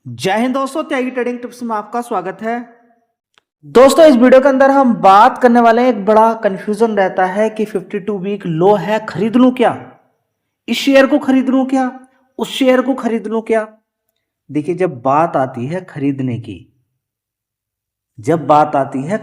जय हिंद दोस्तों, त्यागी trading tips में आपका स्वागत है। दोस्तों, इस वीडियो के अंदर हम बात करने वाले हैं। एक बड़ा कंफ्यूजन रहता है कि 52 वीक लो है, खरीद लूं क्या, इस शेयर को खरीद लूं क्या, उस शेयर को खरीद लूं क्या। देखिए, जब बात आती है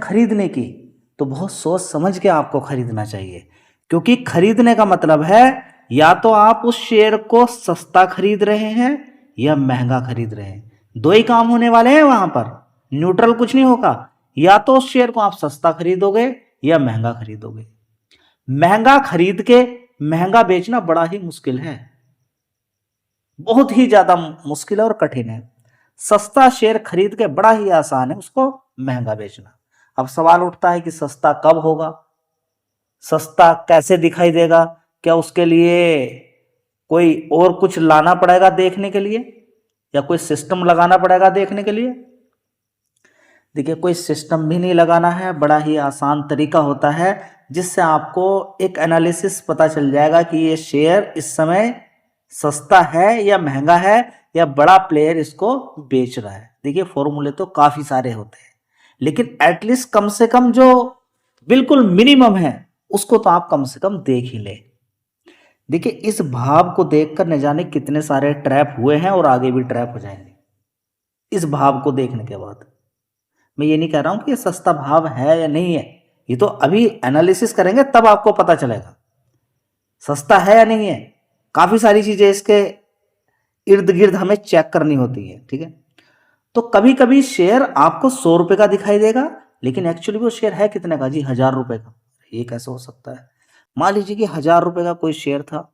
खरीदने की तो बहुत सोच समझ के आपको खरीदना चाहिए, क्योंकि खरीदने का मतलब है या तो आप उस शेयर को सस्ता खरीद रहे हैं या महंगा खरीद रहे हैं। दो ही काम होने वाले हैं वहां पर, न्यूट्रल कुछ नहीं होगा। या तो उस शेयर को आप सस्ता खरीदोगे या महंगा खरीदोगे। महंगा खरीद के महंगा बेचना बड़ा ही मुश्किल है, बहुत ही ज्यादा मुश्किल है और कठिन है। सस्ता शेयर खरीद के बड़ा ही आसान है उसको महंगा बेचना। अब सवाल उठता है कि सस्ता कब होगा, सस्ता कैसे दिखाई देगा, क्या उसके लिए कोई और कुछ लाना पड़ेगा देखने के लिए, या कोई सिस्टम लगाना पड़ेगा देखने के लिए। देखिए, कोई सिस्टम भी नहीं लगाना है, बड़ा ही आसान तरीका होता है जिससे आपको एक एनालिसिस पता चल जाएगा कि ये शेयर इस समय सस्ता है या महंगा है, या बड़ा प्लेयर इसको बेच रहा है। देखिए, फॉर्मूले तो काफी सारे होते हैं, लेकिन एटलीस्ट कम से कम जो बिल्कुल मिनिमम है उसको तो आप कम से कम देख ही ले। देखिए, इस भाव को देखकर न जाने कितने सारे ट्रैप हुए हैं और आगे भी ट्रैप हो जाएंगे। इस भाव को देखने के बाद मैं ये नहीं कह रहा हूं कि ये सस्ता भाव है या नहीं है, ये तो अभी एनालिसिस करेंगे तब आपको पता चलेगा सस्ता है या नहीं है। काफी सारी चीजें इसके इर्द गिर्द हमें चेक करनी होती है, ठीक है। तो कभी कभी शेयर आपको 100 रुपए का दिखाई देगा, लेकिन एक्चुअली वो शेयर है कितने का जी, 1000 रुपए का। ये कैसे हो सकता है? मान लीजिए कि 1000 रुपए का कोई शेयर था,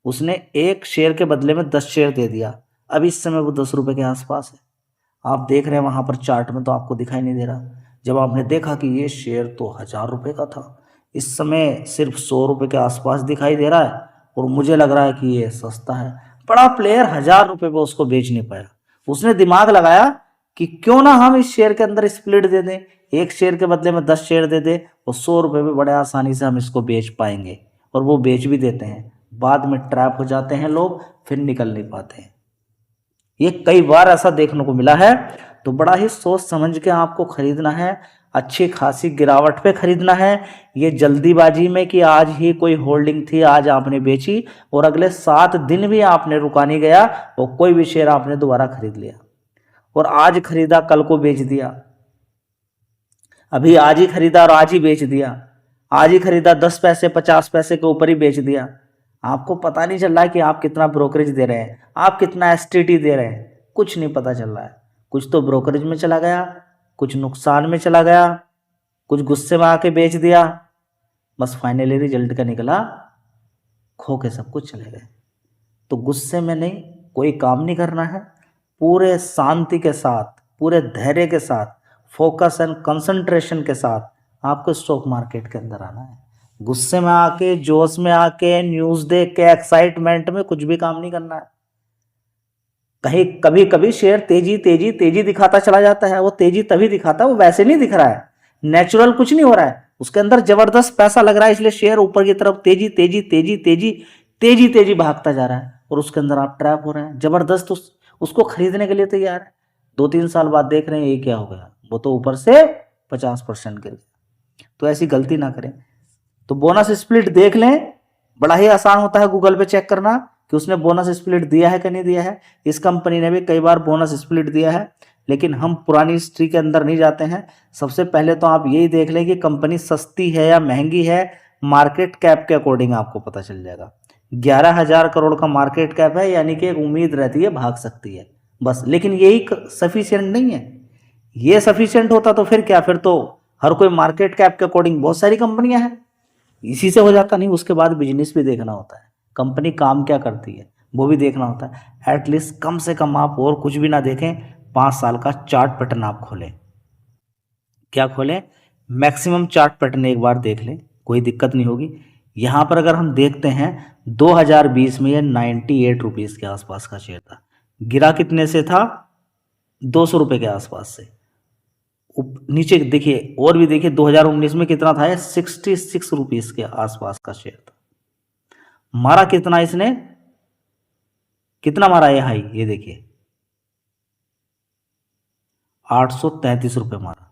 उसने एक शेयर के बदले में 10 शेयर दे दिया। अब इस समय वो 10 रुपए के आसपास है। आप देख रहे हैं वहां पर चार्ट में तो आपको दिखाई नहीं दे रहा। जब आपने देखा कि ये शेयर तो 1000 रुपए का था, इस समय सिर्फ 100 रुपए के आसपास दिखाई दे रहा है और मुझे लग रहा है कि ये सस्ता है। बड़ा प्लेयर 1000 रुपए पे उसको बेच नहीं पाया। उसने दिमाग लगाया कि क्यों ना हम इस शेयर के अंदर स्प्लिट दे दें, एक शेयर के बदले में 10 शेयर दे दे और 100 रुपए पे बड़े आसानी से हम इसको बेच पाएंगे। और वो बेच भी देते हैं, बाद में ट्रैप हो जाते हैं लोग, फिर निकल नहीं पाते हैं। ये कई बार ऐसा देखने को मिला है। तो बड़ा ही सोच समझ के आपको खरीदना है, अच्छी खासी गिरावट पे खरीदना है। ये जल्दीबाजी में कि आज ही कोई होल्डिंग थी, आज आपने बेची और अगले 7 दिन भी आपने रुका नहीं गया और कोई भी शेयर आपने दोबारा खरीद लिया, और आज खरीदा कल को बेच दिया, अभी आज ही खरीदा और आज ही बेच दिया, आज ही खरीदा 10 पैसे 50 पैसे के ऊपर ही बेच दिया। आपको पता नहीं चल रहा है कि आप कितना ब्रोकरेज दे रहे हैं, आप कितना एसटीटी दे रहे हैं, कुछ नहीं पता चल रहा है। कुछ तो ब्रोकरेज में चला गया, कुछ नुकसान में चला गया, कुछ गुस्से में आके बेच दिया, बस फाइनली रिजल्ट का निकला खो के सब कुछ चले गए। तो गुस्से में नहीं, कोई काम नहीं करना है, पूरे शांति के साथ, पूरे धैर्य के साथ, फोकस एंड कंसंट्रेशन के साथ आपको स्टॉक मार्केट के अंदर आना है। गुस्से में आके, जोश में आके, न्यूज देख के, एक्साइटमेंट में कुछ भी काम नहीं करना है। कहीं कभी कभी शेयर तेजी तेजी तेजी दिखाता चला जाता है, वो तेजी तभी दिखाता है, वो वैसे नहीं दिख रहा है, नेचुरल कुछ नहीं हो रहा है, उसके अंदर जबरदस्त पैसा लग रहा है, इसलिए शेयर ऊपर की तरफ तेजी तेजी तेजी तेजी तेजी तेजी भागता जा रहा है और उसके अंदर आप ट्रैप हो रहे हैं। जबरदस्त उसको खरीदने के लिए तैयार है। 2-3 साल बाद देख रहे हैं ये क्या हो गया, वो तो ऊपर से 50% गिर गया। तो ऐसी गलती ना करें। तो बोनस स्प्लिट देख लें, बड़ा ही आसान होता है गूगल पे चेक करना कि उसने बोनस स्प्लिट दिया है कि नहीं दिया है। इस कंपनी ने भी कई बार बोनस स्प्लिट दिया है, लेकिन हम पुरानी हिस्ट्री के अंदर नहीं जाते हैं। सबसे पहले तो आप यही देख लें कि कंपनी सस्ती है या महंगी है। मार्केट कैप के अकॉर्डिंग आपको पता चल जाएगा। 11,000 करोड़ का मार्केट कैप है, यानी कि एक उम्मीद रहती है भाग सकती है बस। लेकिन यही सफिशियंट नहीं है। ये सफिशियंट होता तो फिर क्या, फिर तो हर कोई मार्केट कैप के अकॉर्डिंग बहुत सारी कंपनियां हैं, इसी से हो जाता नहीं। उसके बाद बिजनेस भी देखना होता है, कंपनी काम क्या करती है वो भी देखना होता है। एटलीस्ट कम से कम आप और कुछ भी ना देखें, 5 साल का चार्ट पैटर्न आप खोलें। क्या खोलें? मैक्सिमम चार्ट पैटर्न एक बार देख लें, कोई दिक्कत नहीं होगी। यहाँ पर अगर हम देखते हैं 2020 में ये 98 रुपीज़ के आसपास का शेयर था, गिरा कितने से था? 200 रुपये के आसपास से। नीचे देखिए और भी देखिए, 2019 में कितना था? 66 रुपीज़ के आसपास का शेयर था। मारा कितना इसने, कितना मारा ये हाई, ये देखिए 833 रुपये मारा।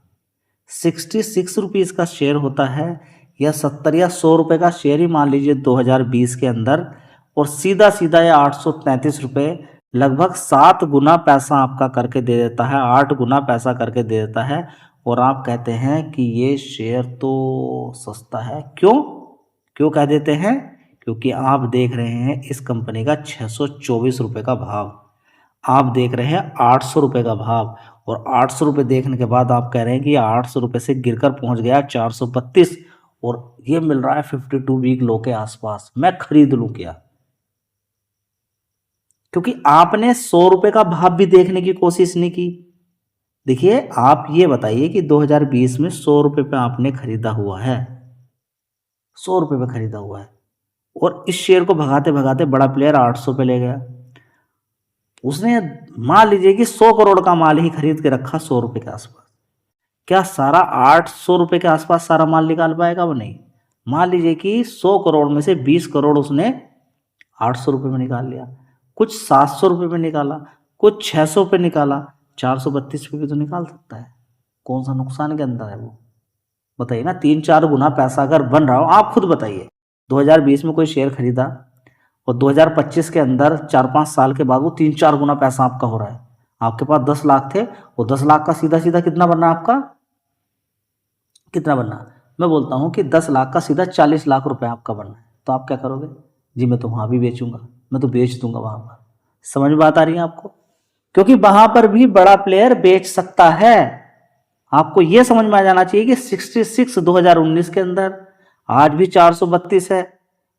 66 रुपीज़ का शेयर होता है, या 70 या 100 रुपये का शेयर ही मान लीजिए 2020 के अंदर, और सीधा सीधा ये 833 रुपये लगभग 7 गुना पैसा आपका करके दे देता है, 8 गुना पैसा करके दे देता है। और आप कहते हैं कि ये शेयर तो सस्ता है। क्यों कह देते हैं? क्योंकि आप देख रहे हैं इस कंपनी का 624 रुपये का भाव, आप देख रहे हैं 800 रुपये का भाव, और 800 रुपये देखने के बाद आप कह रहे हैं कि 800 रुपये से गिरकर पहुंच गया 432, और ये मिल रहा है 52 वीक लो के आसपास, मैं खरीद लूं क्या? क्योंकि आपने 100 रुपये का भाव भी देखने की कोशिश नहीं की। देखिए, आप ये बताइए कि 2020 में 100 रुपये पे आपने खरीदा हुआ है, 100 रुपये पे खरीदा हुआ है, और इस शेयर को भगाते भगाते बड़ा प्लेयर 800 पे ले गया। उसने मान लीजिए कि 100 करोड़ का माल ही खरीद के रखा 100 रुपये के आसपास, क्या सारा 800 रुपये के आसपास सारा माल निकाल पाएगा? वो नहीं। मान लीजिए कि 100 करोड़ में से 20 करोड़ उसने 800 रुपये में निकाल लिया, कुछ 700 रुपये में निकाला, कुछ 600 पे निकाला, 432 पे भी तो निकाल सकता है। कौन सा नुकसान के अंदर है वो? बताइए ना। 3-4 गुना पैसा अगर बन रहा हो, आप खुद बताइए। 2020 में कोई शेयर खरीदा और 2025 के अंदर 4-5 साल के बाद वो 3-4 गुना पैसा आपका हो रहा है। आपके पास 10 लाख थे, वो 10 लाख का सीधा सीधा कितना बनना आपका? कितना बनना? मैं बोलता हूँ कि 10 लाख का सीधा 40 लाख रुपए आपका बनना है। तो आप क्या करोगे? जी मैं तो वहाँ भी बेचूंगा, मैं तो बेच दूंगा वहाँ पर। समझ में बात आ रही है आपको? क्योंकि वहां पर भी बड़ा प्लेयर बेच सकता है। आपको यह समझ में आ जाना चाहिए कि 66 2019 के अंदर, आज भी 432 है।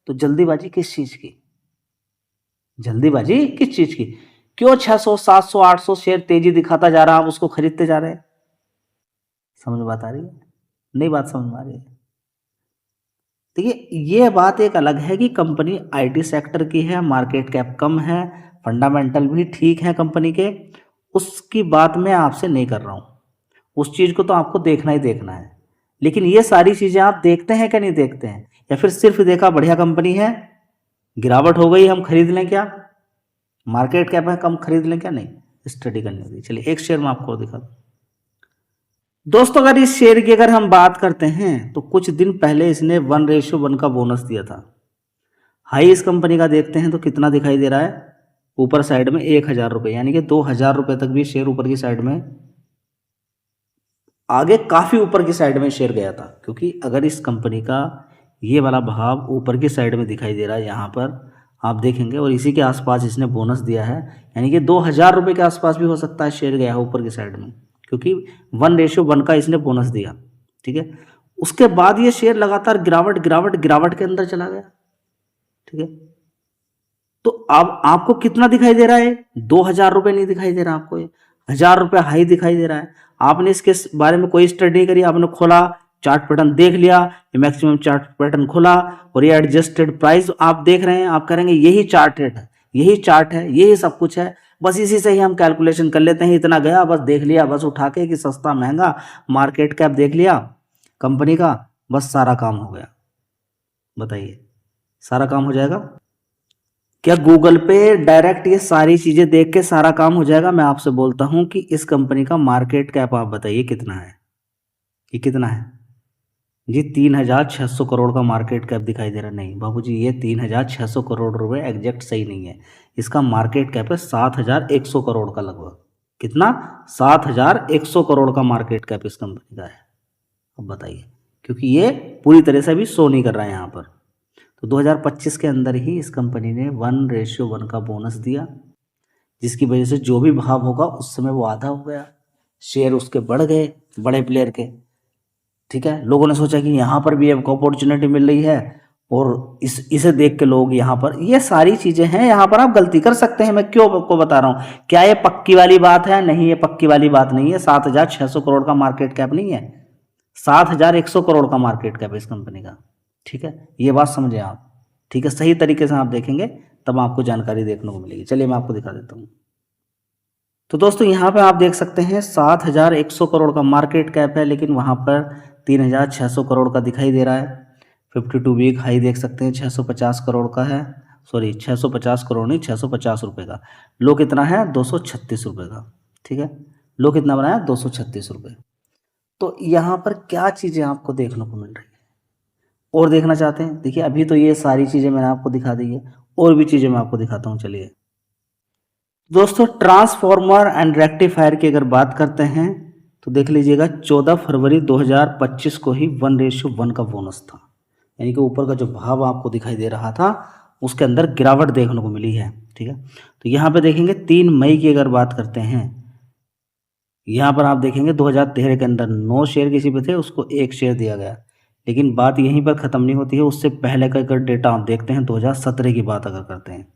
तो जल्दीबाजी किस चीज की? जल्दीबाजी किस चीज की? क्यों 600 700 800 शेयर तेजी दिखाता जा रहा है, आप उसको खरीदते जा रहे हैं? समझ में बात आ रही है? नहीं बात समझ में आ रही है? देखिए, ये बात एक अलग है कि कंपनी आईटी सेक्टर की है, मार्केट कैप कम है, फंडामेंटल भी ठीक है कंपनी के, उसकी बात मैं आपसे नहीं कर रहा हूँ। उस चीज़ को तो आपको देखना ही देखना है। लेकिन ये सारी चीज़ें आप देखते हैं क्या नहीं देखते हैं? या फिर सिर्फ देखा बढ़िया कंपनी है, गिरावट हो गई, हम खरीद लें क्या? मार्केट कैप है, कम खरीद लें क्या? नहीं, स्टडी करनी होगी। चलिए एक शेयर में आपको दिखा दूं। दोस्तों, अगर इस शेयर की अगर हम बात करते हैं तो कुछ दिन पहले इसने 1:1 का बोनस दिया था। हाई इस कंपनी का देखते हैं तो कितना दिखाई दे रहा है? ऊपर साइड में 1000 रुपये, यानी कि 2000 रुपये तक भी शेयर ऊपर की साइड में, आगे काफ़ी ऊपर की साइड में शेयर गया था। क्योंकि अगर इस कंपनी का ये वाला भाव ऊपर की साइड में दिखाई दे रहा है, यहाँ पर आप देखेंगे, और इसी के आसपास इसने बोनस दिया है, यानी कि 2000 रुपये के आसपास भी हो सकता है शेयर गया है ऊपर की साइड में, क्योंकि 1:1 का इसने बोनस दिया। ठीक है, उसके बाद ये शेयर लगातार गिरावट गिरावट गिरावट के अंदर चला गया। ठीक है, तो अब आपको कितना दिखाई दे रहा है? 2000 रुपये नहीं दिखाई दे रहा आपको, ये 1000 रुपये हाई दिखाई दे रहा है। आपने इसके बारे में कोई स्टडी नहीं करी, आपने खोला, चार्ट पैटर्न देख लिया, ये मैक्सिमम चार्ट पैटर्न खोला, और ये एडजस्टेड प्राइस आप देख रहे हैं, आप करेंगे यही चार्ट रेट है, यही चार्ट है, यही सब कुछ है, बस इसी से ही हम कैलकुलेशन कर लेते हैं। इतना गया, बस देख लिया, बस उठा के कि सस्ता महंगा, मार्केट कैप देख लिया कंपनी का, बस सारा काम हो गया। बताइए, सारा काम हो जाएगा क्या? गूगल पे डायरेक्ट ये सारी चीजें देख के सारा काम हो जाएगा? मैं आपसे बोलता हूं कि इस कंपनी का मार्केट कैप आप बताइए कितना है? ये कितना है जी? 3600 करोड़ का मार्केट कैप दिखाई दे रहा। नहीं बाबूजी, ये 3600 करोड़ रुपए एग्जैक्ट सही नहीं है। इसका मार्केट कैप है 7100 करोड़ का लगभग। कितना? 7100 करोड़ का मार्केट कैप इस कंपनी का है। अब बताइए, क्योंकि ये पूरी तरह से भी शो नहीं कर रहा है यहाँ पर। तो 2025 के अंदर ही इस कंपनी ने 1:1 का बोनस दिया, जिसकी वजह से जो भी भाव होगा उस समय वो आधा हो गया, शेयर उसके बढ़ गए बड़े प्लेयर के। ठीक है, लोगों ने सोचा कि यहाँ पर भी एक अपॉर्चुनिटी मिल रही है, और इसे देख के लोग यहाँ पर, ये सारी चीजें हैं, यहाँ पर आप गलती कर सकते हैं। मैं क्यों आपको बता रहा हूँ? क्या ये पक्की वाली बात है? नहीं, ये पक्की वाली बात नहीं है। 7600 करोड़ का मार्केट कैप नहीं है, 7100 करोड़ का मार्केट कैप है इस कंपनी का। ठीक है, ये बात समझे आप। ठीक है, सही तरीके से आप देखेंगे तब आपको जानकारी देखने को मिलेगी। चलिए मैं आपको दिखा देता हूँ। तो दोस्तों, यहाँ पे आप देख सकते हैं 7100 करोड़ का मार्केट कैप है, लेकिन वहाँ पर 3600 करोड़ का दिखाई दे रहा है। 52 वीक हाई देख सकते हैं 650 करोड़ का है, सॉरी 650 करोड़ नहीं, 650 रुपये का। लो कितना है? 236 रुपये का। ठीक है, लो कितना बनाया 236 रुपये। तो यहाँ पर क्या चीज़ें आपको देखने को मिल रही है और देखना चाहते हैं? देखिए अभी तो ये सारी चीज़ें मैंने आपको दिखा दी है, और भी चीज़ें मैं आपको दिखाता हूँ। चलिए दोस्तों, ट्रांसफॉर्मर एंड रेक्टिफायर की अगर बात करते हैं तो देख लीजिएगा 14 फरवरी 2025 को ही 1:1 का बोनस था, यानी कि ऊपर का जो भाव आपको दिखाई दे रहा था उसके अंदर गिरावट देखने को मिली है। ठीक है, तो यहाँ पे देखेंगे 3 मई की अगर बात करते हैं, यहाँ पर आप देखेंगे 2013 के अंदर 9 शेयर किसी पे थे, उसको 1 शेयर दिया गया। लेकिन बात यहीं पर ख़त्म नहीं होती है, उससे पहले का अगर डेटा आप देखते हैं 2017 की बात अगर करते हैं,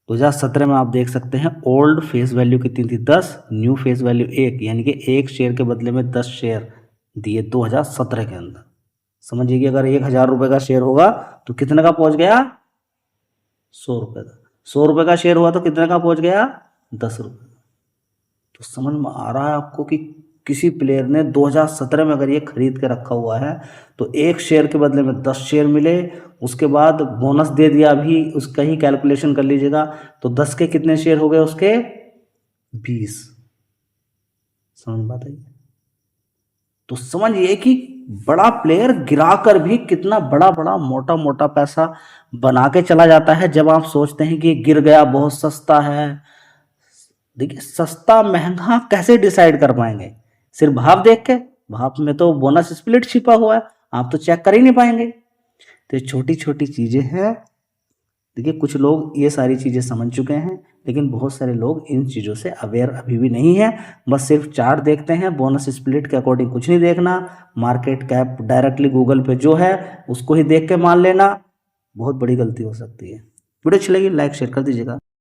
2017 में आप देख सकते हैं ओल्ड फेस वैल्यू कितनी थी 10, न्यू फेस वैल्यू 1, यानी कि 1 शेयर के बदले में 10 शेयर दिए 2017 के अंदर। समझिए कि अगर 1000 रुपये का शेयर होगा तो कितने का पहुंच गया? 100 रुपये का। 100 रुपये का शेयर हुआ तो कितने का पहुंच गया? 10 रुपये। तो समझ में आ रहा है आपको कि किसी प्लेयर ने 2017 में अगर ये खरीद के रखा हुआ है तो 1 शेयर के बदले में 10 शेयर मिले, उसके बाद बोनस दे दिया, अभी उसका ही कैलकुलेशन कर लीजिएगा, तो 10 के कितने शेयर हो गए उसके? 20। समझ में आता है? तो समझिए कि बड़ा प्लेयर गिरा कर भी कितना बड़ा बड़ा मोटा मोटा पैसा बना के चला जाता है। जब आप सोचते हैं कि गिर गया, बहुत सस्ता है, देखिए सस्ता महंगा कैसे डिसाइड कर पाएंगे? सिर्फ भाव देख के? भाव में तो बोनस स्प्लिट छिपा हुआ है, आप तो चेक कर ही नहीं पाएंगे। तो ये छोटी छोटी चीज़ें हैं। देखिए कुछ लोग ये सारी चीज़ें समझ चुके हैं, लेकिन बहुत सारे लोग इन चीज़ों से अवेयर अभी भी नहीं है। बस सिर्फ चार्ट देखते हैं, बोनस स्प्लिट के अकॉर्डिंग कुछ नहीं देखना, मार्केट कैप डायरेक्टली गूगल पे जो है उसको ही देख के मान लेना, बहुत बड़ी गलती हो सकती है। वीडियो अच्छी लगी लाइक शेयर कर दीजिएगा।